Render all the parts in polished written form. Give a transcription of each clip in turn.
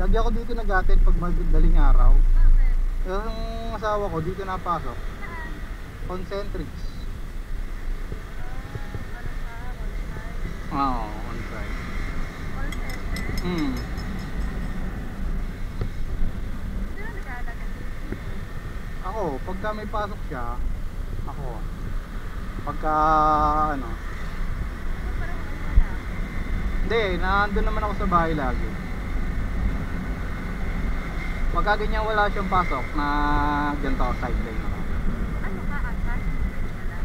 Lagi ako dito nag-atid pag madaling araw. Bakit? Yung asawa ko dito napasok. Saan? Concentrix. Ano siya? On-site? Oo, on-site. Call center? Hmm. Sino nag-aalaga dito? Ako, pagka may pasok siya, ako. Pagka ano, Ikaw parang wala. hindi, nandun naman ako sa bahay lagi. Pagka ganyan wala siyang pasok na ganito, sideline ako. Ano ka? Asal? Wala.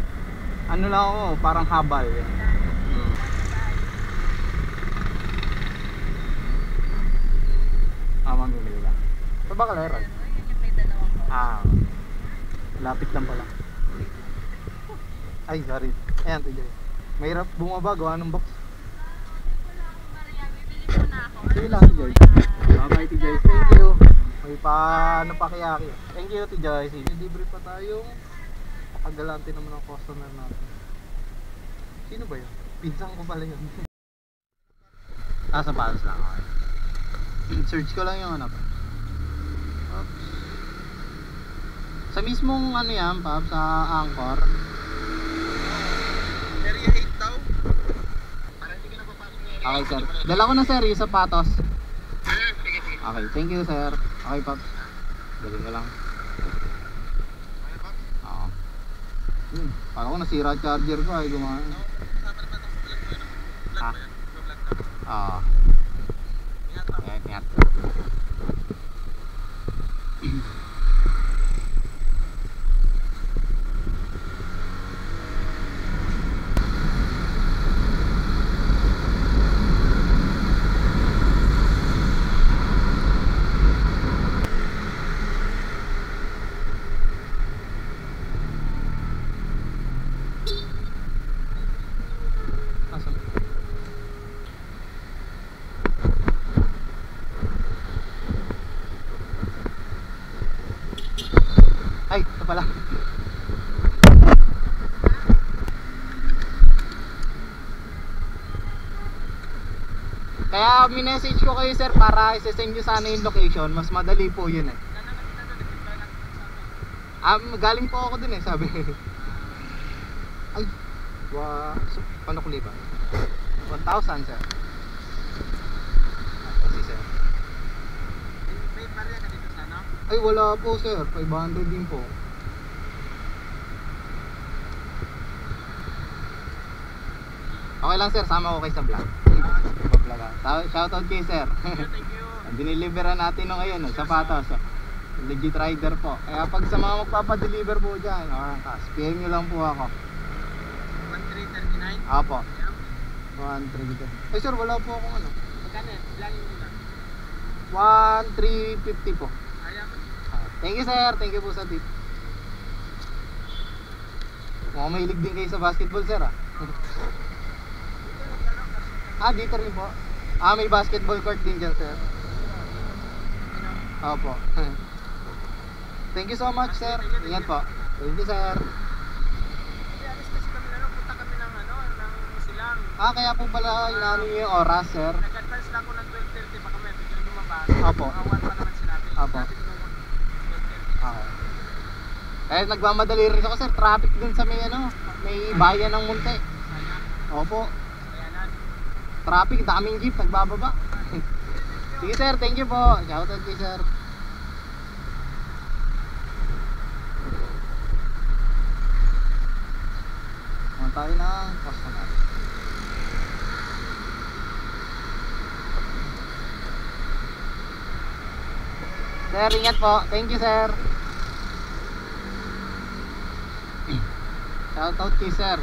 Ano lang ako, parang habal. Hmm. Mamimili lang. Sa Bacalaran. Yan yung may dalawang ko. Lapit lang pala. Ay, sorry. Ayan, TJ. Mahirap bumaba, gawa ng box. Wala akong barya. Bibili ko na ako. Sige lang, TJ. Bye-bye, TJ. Thank you. May ano pa kayaki. Thank you, TJ. Sige, libre pa tayong pakagalante naman ang customer natin. Sino ba yun? Pinsang ko pala yun. Sa palos lang. Okay. Search ko lang yung ano. Oops. Sa mismong ano yan, Pab, sa Angkor. Area 8 daw. Para hindi ka na papasok ng area. Okay, sir. Dala ko na, sir, yung sapatos. Sige, sige. Okay, thank you, sir. Okay, Pab. Galing ka lang. Ano pa? Oo. Parang ko nasira charger ko ay gumana. Kasama naman itong vlog mo, ano? Vlog Ha? ba yan? Vlog ka? Oo. Ingat pa. Ingat. Asan? Ay, ito pala. Kaya minessage ko kayo, sir, para isesend nyo sana yung location. Mas madali po yun eh. Galing po ako dun eh, sabi. Ay, so, paano ko liba? 1,000, sir. Kasi, sir. May barya ka dito sa ano? Ay, wala po, sir. 500 din po. Okay lang, sir. Sama ko kayo sa vlog. Shoutout kayo, sir. Thank you. Diniliveran natin no ngayon, sapatos. Legit rider po. Kaya pag sa mga magpapadeliver po dyan, PM nyo lang po ako. 1339. Apo. Ayan. 1,350. Ay, sir, wala po akong ano. Magkano yan? Bilangin mo na. 1,350 po. Ayan. Thank you, sir. Thank you po sa tip. Mukhang mahilig din kayo sa basketball, sir, ah. Dito rin po. May basketball court din dyan, sir. Opo. Thank you so much, sir. Ingat po. Thank you, sir. Kasi alis kasi kami na, punta kami ng ano, ng Silang. Kaya po pala inaano niyo yung oras, sir. Nag-advance lang ako ng 12:30 pa kami, biglang lumabas. Opo. Mga 1 pa naman sinabi. Opo. Sabi ko nung 12:30. Okay. Kaya nagmamadali rin ako, sir. Traffic dun sa may ano, may bayan ng Munti. Sayang. Opo. Sayanan. Traffic, daming jeep, nagbababa. Sige, sir. Thank you po. Shoutout kay sir. Punta tayo ng customer. Sir, ingat po. Thank you, sir. Shoutout kay sir.